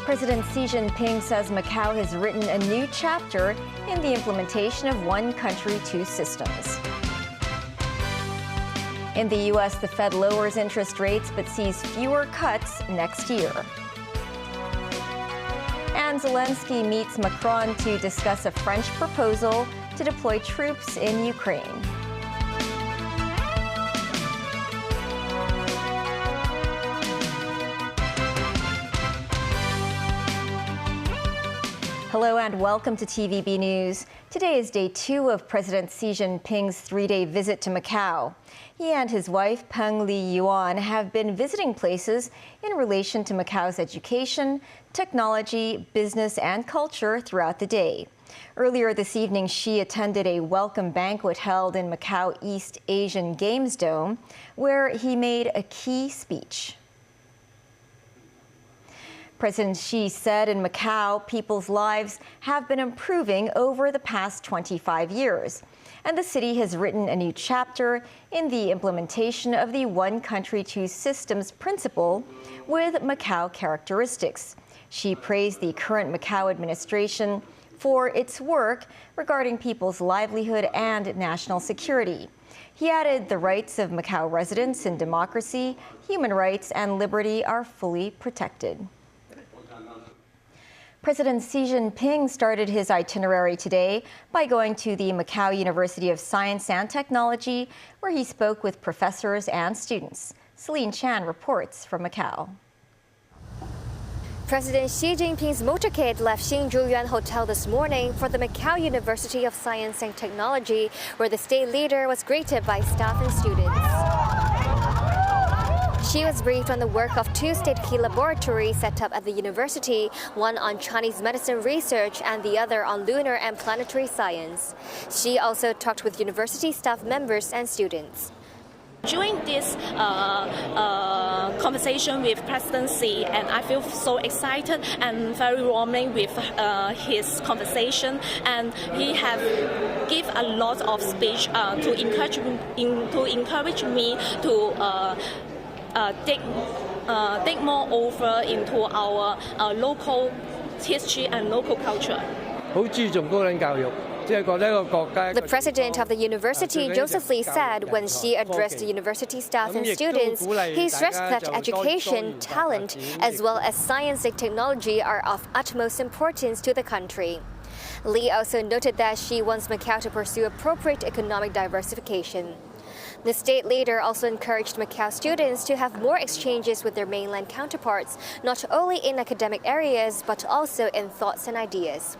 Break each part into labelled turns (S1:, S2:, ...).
S1: President Xi Jinping says Macau has written a new chapter in the implementation of one country, two systems. In the U.S., the Fed lowers interest rates but sees fewer cuts next year. And Zelensky meets Macron to discuss a French proposal to deploy troops in Ukraine. Hello and welcome to TVB News. Today is day 2 of President Xi Jinping's 3-day visit to Macau. He and his wife, Peng Liyuan, have been visiting places in relation to Macau's education, technology, business, and culture throughout the day. Earlier this evening, Xi attended a welcome banquet held in Macau East Asian Games Dome, where he made a key speech. President Xi said in Macau, people's lives have been improving over the past 25 years, and the city has written a new chapter in the implementation of the one country, two systems principle with Macau characteristics. Xi praised the current Macau administration for its work regarding people's livelihood and national security. He added the rights of Macau residents in democracy, human rights, and liberty are fully protected. President Xi Jinping started his itinerary today by going to the Macau University of Science and Technology, where he spoke with professors and students. Celine Chan reports from Macau.
S2: President Xi Jinping's motorcade left Xinzhuyuan Hotel this morning for the Macau University of Science and Technology, where the state leader was greeted by staff and students. Xi was briefed on the work of 2 state key laboratories set up at the university, one on Chinese medicine research and the other on lunar and planetary science. Xi also talked with university staff members and students.
S3: During this conversation with President Xi, and I feel so excited and very warming with his conversation, and he have give a lot of speech to encourage me to dig more over into our local history and local culture.
S2: The president of the university, Joseph Lee, said when Xi addressed the university staff and students, he stressed that education, talent, as well as science and technology are of utmost importance to the country. Lee also noted that Xi wants Macau to pursue appropriate economic diversification. The state leader also encouraged Macau students to have more exchanges with their mainland counterparts, not only in academic areas, but also in thoughts and ideas.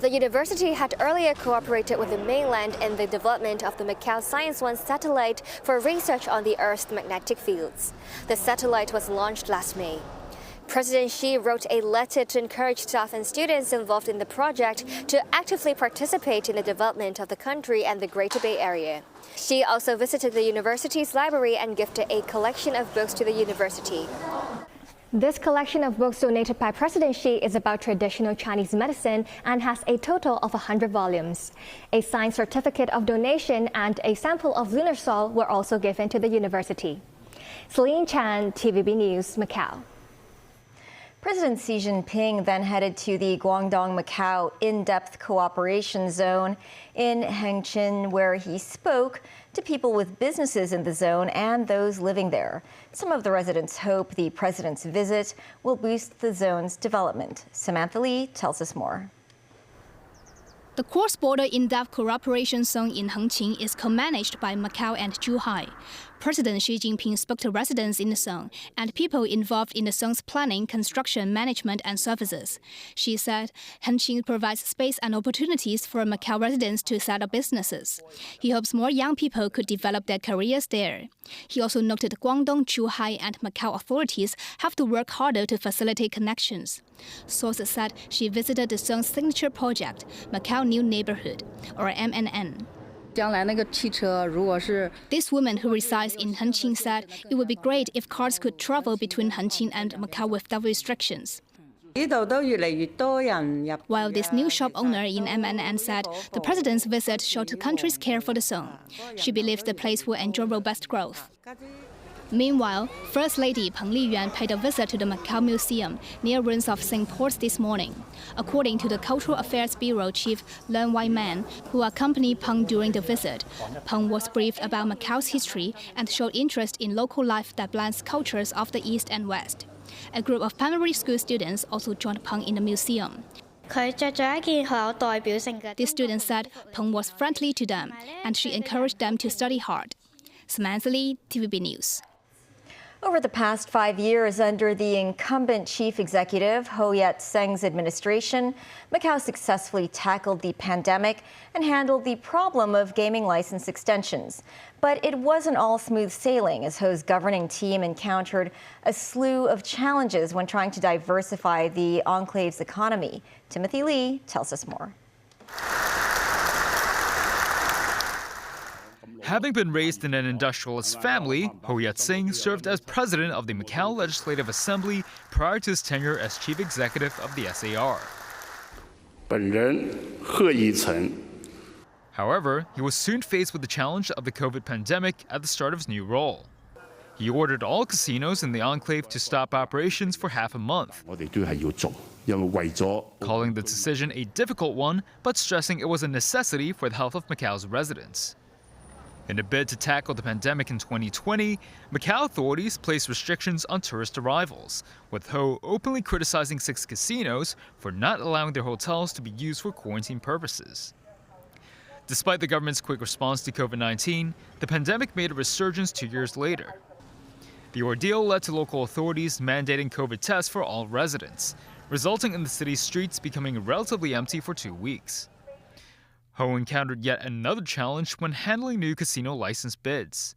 S2: The university had earlier cooperated with the mainland in the development of the Macau Science One satellite for research on the Earth's magnetic fields. The satellite was launched last May. President Xi wrote a letter to encourage staff and students involved in the project to actively participate in the development of the country and the Greater Bay Area. Xi also visited the university's library and gifted a collection of books to the university. This collection of books donated by President Xi is about traditional Chinese medicine and has a total of 100 volumes. A signed certificate of donation and a sample of lunar soil were also given to the university. Celine Chan, TVB News, Macau.
S1: President Xi Jinping then headed to the Guangdong-Macau in-depth cooperation zone in Hengqin, where he spoke to people with businesses in the zone and those living there. Some of the residents hope the president's visit will boost the zone's development. Samantha Lee tells us more.
S4: The cross-border in-depth cooperation zone in Hengqin is co-managed by Macau and Zhuhai. President Xi Jinping spoke to residents in the zone and people involved in the zone's planning, construction, management, and services. She said Hengqin provides space and opportunities for Macau residents to set up businesses. He hopes more young people could develop their careers there. He also noted Guangdong, Zhuhai, and Macau authorities have to work harder to facilitate connections. Sources said she visited the zone's signature project, Macau New Neighborhood, or MNN. This woman who resides in Hengqin said it would be great if cars could travel between Hengqin and Macau without restrictions. While this new shop owner in MNN said the president's visit showed the country's care for the zone, she believes the place will enjoy robust growth. Meanwhile, First Lady Peng Liyuan paid a visit to the Macau Museum near ruins of St. Paul's this morning. According to the Cultural Affairs Bureau Chief Leung Wai-man, who accompanied Peng during the visit, Peng was briefed about Macau's history and showed interest in local life that blends cultures of the East and West. A group of primary school students also joined Peng in the museum. The students said Peng was friendly to them, and she encouraged them to study hard. Samantha Lee, TVB News.
S1: Over the past 5 years, under the incumbent chief executive Ho Yat-seng's administration, Macau successfully tackled the pandemic and handled the problem of gaming license extensions. But it wasn't all smooth sailing, as Ho's governing team encountered a slew of challenges when trying to diversify the enclave's economy. Timothy Lee tells us more.
S5: Having been raised in an industrialist family, Ho Yat-seng served as president of the Macau Legislative Assembly prior to his tenure as chief executive of the SAR. However, he was soon faced with the challenge of the COVID pandemic at the start of his new role. He ordered all casinos in the enclave to stop operations for half a month, calling the decision a difficult one, but stressing it was a necessity for the health of Macau's residents. In a bid to tackle the pandemic in 2020, Macau authorities placed restrictions on tourist arrivals, with Ho openly criticizing 6 casinos for not allowing their hotels to be used for quarantine purposes. Despite the government's quick response to COVID-19, the pandemic made a resurgence 2 years later. The ordeal led to local authorities mandating COVID tests for all residents, resulting in the city's streets becoming relatively empty for 2 weeks. Ho encountered yet another challenge when handling new casino license bids.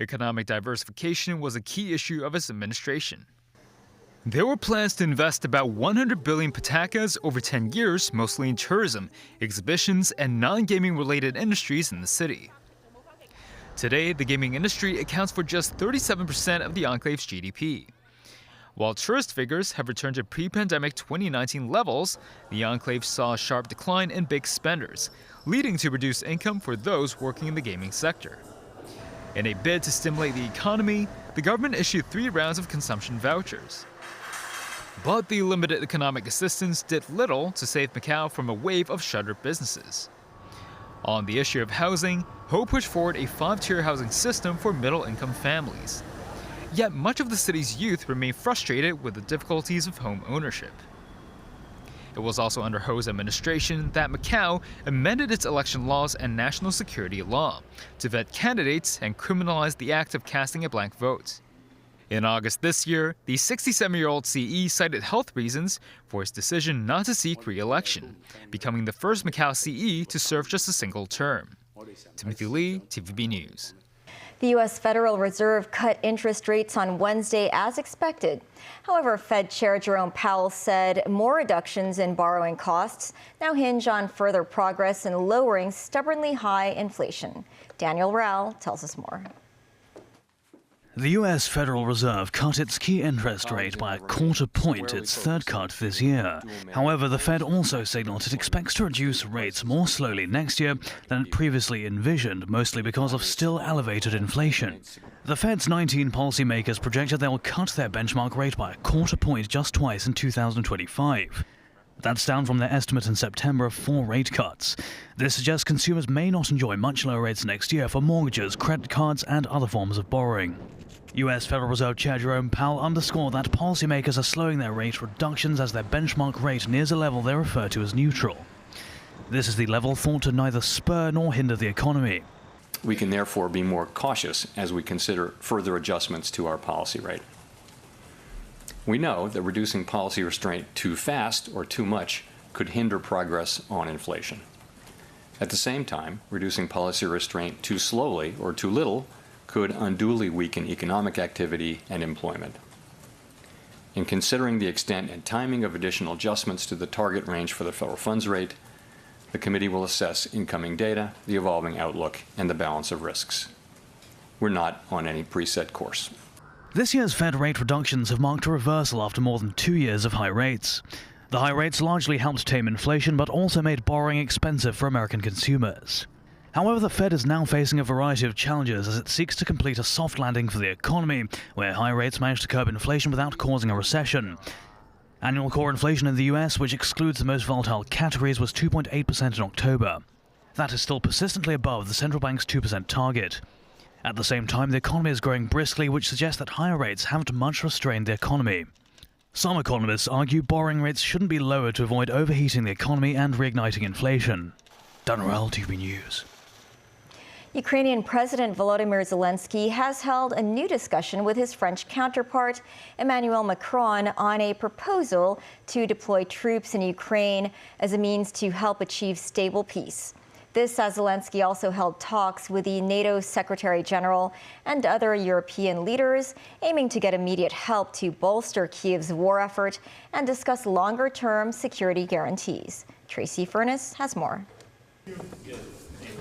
S5: Economic diversification was a key issue of his administration. There were plans to invest about 100 billion patakas over 10 years, mostly in tourism, exhibitions, and non-gaming related industries in the city. Today, the gaming industry accounts for just 37% of the enclave's GDP. While tourist figures have returned to pre-pandemic 2019 levels, the enclave saw a sharp decline in big spenders, leading to reduced income for those working in the gaming sector. In a bid to stimulate the economy, the government issued 3 rounds of consumption vouchers. But the limited economic assistance did little to save Macau from a wave of shuttered businesses. On the issue of housing, Ho pushed forward a 5-tier housing system for middle-income families. Yet much of the city's youth remain frustrated with the difficulties of home ownership. It was also under Ho's administration that Macau amended its election laws and national security law to vet candidates and criminalize the act of casting a blank vote. In August this year, the 67-year-old CE cited health reasons for his decision not to seek re-election, becoming the first Macau CE to serve just a single term. Timothy Lee, TVB News.
S1: The U.S. Federal Reserve cut interest rates on Wednesday as expected. However, Fed Chair Jerome Powell said more reductions in borrowing costs now hinge on further progress in lowering stubbornly high inflation. Daniel Rao tells us more.
S6: The U.S. Federal Reserve cut its key interest rate by a quarter point, its third cut this year. However, the Fed also signaled it expects to reduce rates more slowly next year than it previously envisioned, mostly because of still elevated inflation. The Fed's 19 policymakers projected they'll cut their benchmark rate by a quarter point just twice in 2025. That's down from their estimate in September of 4 rate cuts. This suggests consumers may not enjoy much lower rates next year for mortgages, credit cards, and other forms of borrowing. U.S. Federal Reserve Chair Jerome Powell underscored that policymakers are slowing their rate reductions as their benchmark rate nears a level they refer to as neutral. This is the level thought to neither spur nor hinder the economy.
S7: We can therefore be more cautious as we consider further adjustments to our policy rate. We know that reducing policy restraint too fast or too much could hinder progress on inflation. At the same time, reducing policy restraint too slowly or too little could unduly weaken economic activity and employment. In considering the extent and timing of additional adjustments to the target range for the federal funds rate, the committee will assess incoming data, the evolving outlook, and the balance of risks. We're not on any preset course.
S6: This year's Fed rate reductions have marked a reversal after more than 2 years of high rates. The high rates largely helped tame inflation, but also made borrowing expensive for American consumers. However, the Fed is now facing a variety of challenges as it seeks to complete a soft landing for the economy, where high rates managed to curb inflation without causing a recession. Annual core inflation in the US, which excludes the most volatile categories, was 2.8% in October. That is still persistently above the central bank's 2% target. At the same time, the economy is growing briskly, which suggests that higher rates haven't much restrained the economy. Some economists argue borrowing rates shouldn't be lowered to avoid overheating the economy and reigniting inflation. Dan Rell, TV News.
S1: Ukrainian President Volodymyr Zelensky has held a new discussion with his French counterpart, Emmanuel Macron, on a proposal to deploy troops in Ukraine as a means to help achieve stable peace. This as Zelensky also held talks with the NATO Secretary General and other European leaders, aiming to get immediate help to bolster Kyiv's war effort and discuss longer-term security guarantees. Tracy Furness has more.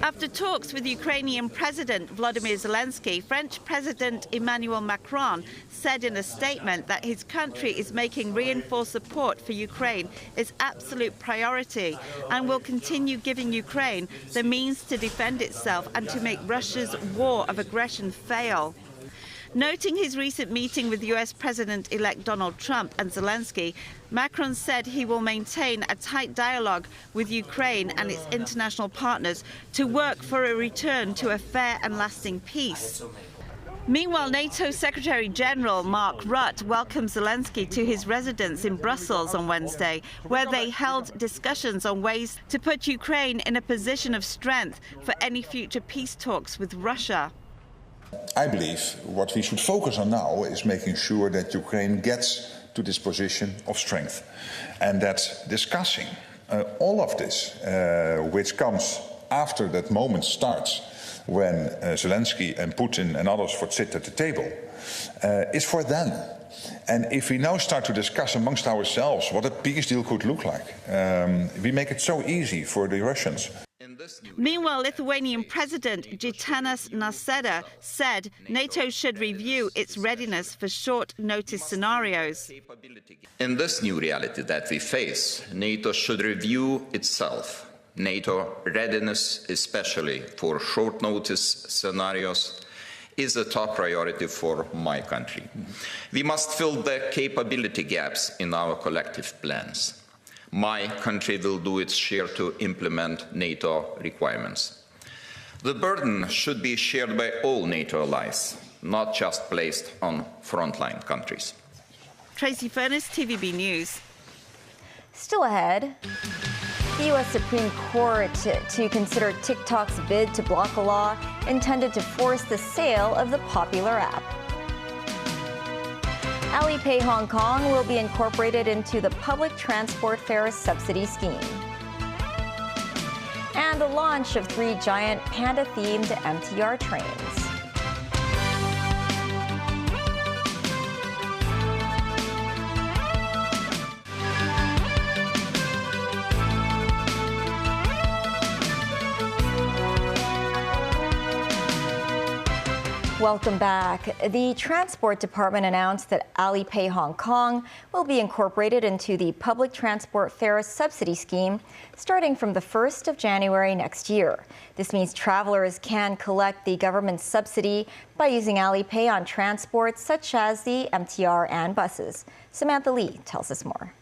S8: After talks with Ukrainian President Volodymyr Zelensky, French President Emmanuel Macron said in a statement that his country is making reinforced support for Ukraine its absolute priority and will continue giving Ukraine the means to defend itself and to make Russia's war of aggression fail. Noting his recent meeting with US President-elect Donald Trump and Zelensky, Macron said he will maintain a tight dialogue with Ukraine and its international partners to work for a return to a fair and lasting peace. Meanwhile, NATO Secretary General Mark Rutte welcomed Zelensky to his residence in Brussels on Wednesday, where they held discussions on ways to put Ukraine in a position of strength for any future peace talks with Russia.
S9: I believe what we should focus on now is making sure that Ukraine gets to this position of strength and that discussing all of this, which comes after that moment starts when Zelensky and Putin and others would sit at the table, is for them. And if we now start to discuss amongst ourselves what a peace deal could look like, we make it so easy for the Russians.
S8: Meanwhile, Lithuanian President Gitanas Nausėda said NATO should review its readiness for short-notice scenarios.
S10: In this new reality that we face, NATO should review itself. NATO readiness, especially for short-notice scenarios, is a top priority for my country. We must fill the capability gaps in our collective plans. My country will do its share to implement NATO requirements. The burden should be shared by all NATO allies, not just placed on frontline countries.
S8: Tracy Furness, TVB News.
S1: Still ahead, the U.S. Supreme Court to consider TikTok's bid to block a law intended to force the sale of the popular app. Alipay Hong Kong will be incorporated into the public transport fare subsidy scheme. And the launch of 3 giant panda-themed MTR trains. Welcome back. The Transport Department announced that Alipay Hong Kong will be incorporated into the public transport fare subsidy scheme starting from the 1st of January next year. This means travelers can collect the government subsidy by using Alipay on transport such as the MTR and buses. Samantha Lee tells us more.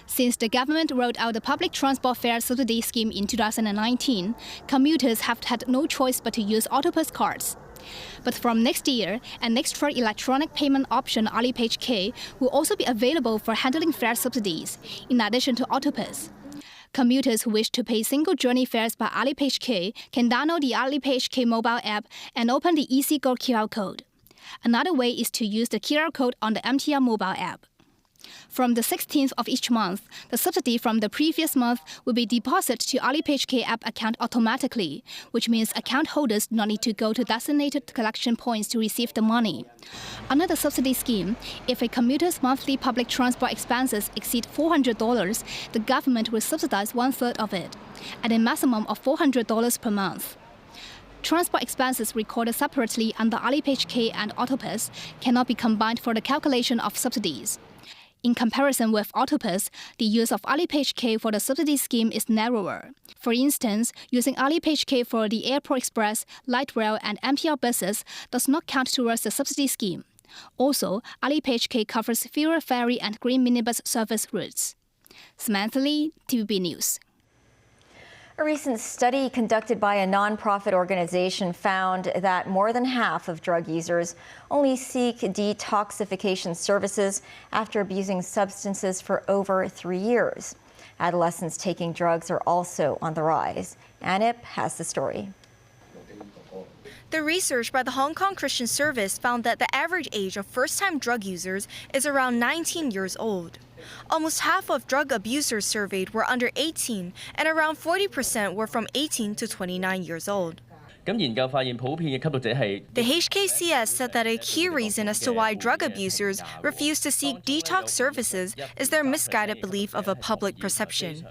S4: Since the government rolled out the public transport fare subsidy scheme in 2019, commuters have had no choice but to use Octopus cards. But from next year, an extra electronic payment option, Alipay HK, will also be available for handling fare subsidies, in addition to Octopus. Commuters who wish to pay single journey fares by Alipay HK can download the Alipay HK mobile app and open the EasyGo QR code. Another way is to use the QR code on the MTR mobile app. From the 16th of each month, the subsidy from the previous month will be deposited to Alipay HK app account automatically, which means account holders do not need to go to designated collection points to receive the money. Under the subsidy scheme, if a commuter's monthly public transport expenses exceed $400, the government will subsidize 1/3 of it, at a maximum of $400 per month. Transport expenses recorded separately under Alipay and Autopass cannot be combined for the calculation of subsidies. In comparison with Autopass, the use of Alipay for the subsidy scheme is narrower. For instance, using Alipay for the Airport Express, light rail and MTR buses does not count towards the subsidy scheme. Also, Alipay covers fewer ferry and green minibus service routes. Samantha Lee, TVB News.
S1: A recent study conducted by a nonprofit organization found that more than half of drug users only seek detoxification services after abusing substances for over 3 years. Adolescents taking drugs are also on the rise. Anip has the story.
S11: The research by the Hong Kong Christian Service found that the average age of first-time drug users is around 19 years old. Almost half of drug abusers surveyed were under 18, and around 40% were from 18 to 29 years old. The HKCS said that a key reason as to why drug abusers refuse to seek detox services is their misguided belief of a public perception.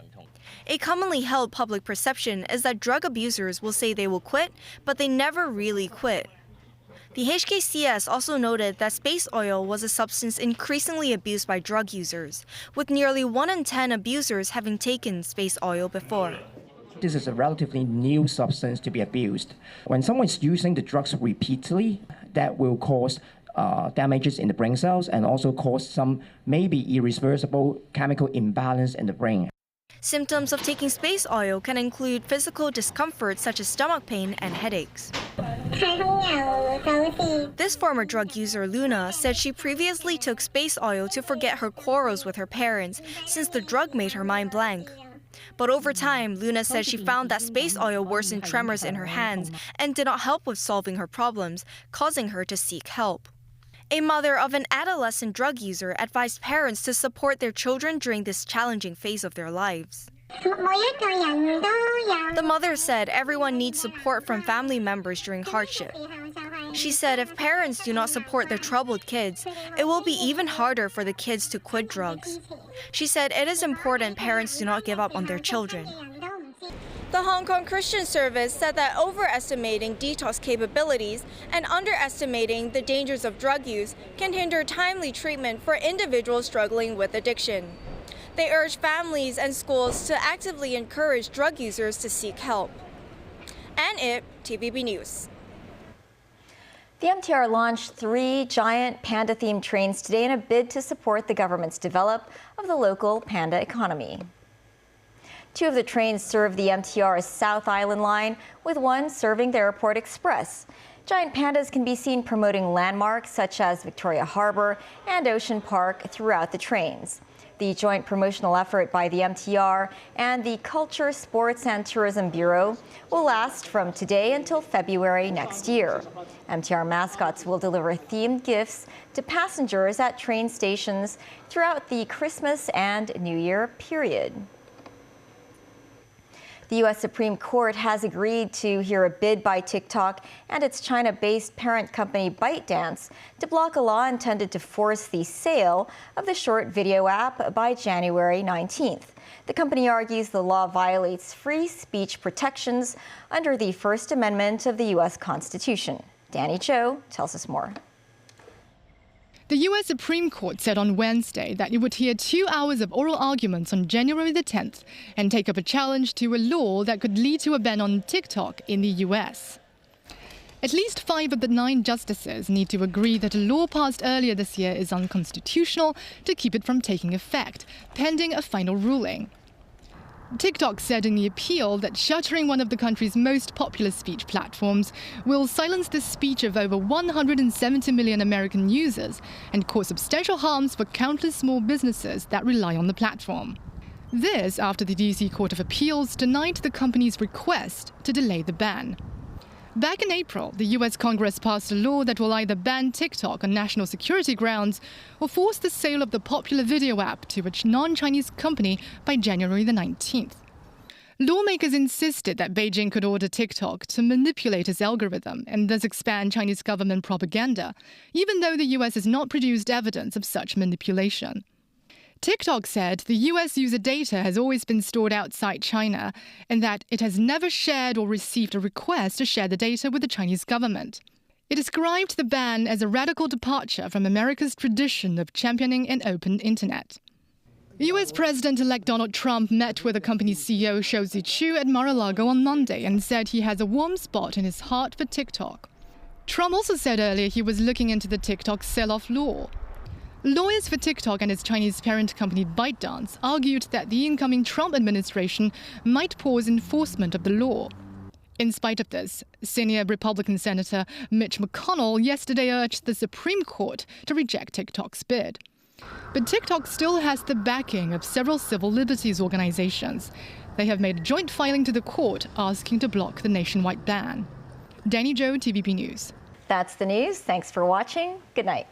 S11: A commonly held public perception is that drug abusers will say they will quit, but they never really quit. The HKCS also noted that space oil was a substance increasingly abused by drug users, with nearly 1 in 10 abusers having taken space oil before.
S12: This is a relatively new substance to be abused. When someone is using the drugs repeatedly, that will cause damages in the brain cells and also cause some maybe irreversible chemical imbalance in the brain.
S11: Symptoms of taking space oil can include physical discomfort such as stomach pain and headaches. This former drug user, Luna, said she previously took space oil to forget her quarrels with her parents since the drug made her mind blank. But over time, Luna said she found that space oil worsened tremors in her hands and did not help with solving her problems, causing her to seek help. A mother of an adolescent drug user advised parents to support their children during this challenging phase of their lives. The mother said everyone needs support from family members during hardship. She said if parents do not support their troubled kids, it will be even harder for the kids to quit drugs. She said it is important parents do not give up on their children. The Hong Kong Christian Service said that overestimating detox capabilities and underestimating the dangers of drug use can hinder timely treatment for individuals struggling with addiction. They urge families and schools to actively encourage drug users to seek help. And TVB News.
S1: The MTR launched 3 giant panda-themed trains today in a bid to support the government's development of the local panda economy. 2 of the trains serve the MTR's South Island line, with one serving the Airport Express. Giant pandas can be seen promoting landmarks such as Victoria Harbour and Ocean Park throughout the trains. The joint promotional effort by the MTR and the Culture, Sports and Tourism Bureau will last from today until February next year. MTR mascots will deliver themed gifts to passengers at train stations throughout the Christmas and New Year period. The U.S. Supreme Court has agreed to hear a bid by TikTok and its China-based parent company ByteDance to block a law intended to force the sale of the short video app by January 19th. The company argues the law violates free speech protections under the First Amendment of the U.S. Constitution. Danny Cho tells us more.
S13: The U.S. Supreme Court said on Wednesday that it would hear 2 hours of oral arguments on January the 10th and take up a challenge to a law that could lead to a ban on TikTok in the U.S. At least 5 of the 9 justices need to agree that a law passed earlier this year is unconstitutional to keep it from taking effect, pending a final ruling. TikTok said in the appeal that shuttering one of the country's most popular speech platforms will silence the speech of over 170 million American users and cause substantial harms for countless small businesses that rely on the platform. This after the D.C. Court of Appeals denied the company's request to delay the ban. Back in April, the U.S. Congress passed a law that will either ban TikTok on national security grounds or force the sale of the popular video app to a non-Chinese company by January the 19th. Lawmakers insisted that Beijing could order TikTok to manipulate its algorithm and thus expand Chinese government propaganda, even though the U.S. has not produced evidence of such manipulation. TikTok said the US user data has always been stored outside China and that it has never shared or received a request to share the data with the Chinese government. It described the ban as a radical departure from America's tradition of championing an open internet. US President-elect Donald Trump met with the company's CEO Shou Chu at Mar-a-Lago on Monday and said he has a warm spot in his heart for TikTok. Trump also said earlier he was looking into the TikTok sell-off law. Lawyers for TikTok and its Chinese parent company ByteDance argued that the incoming Trump administration might pause enforcement of the law. In spite of this, senior Republican Senator Mitch McConnell yesterday urged the Supreme Court to reject TikTok's bid. But TikTok still has the backing of several civil liberties organizations. They have made a joint filing to the court asking to block the nationwide ban. Danny Zhou, TVB News.
S1: That's the news. Thanks for watching. Good night.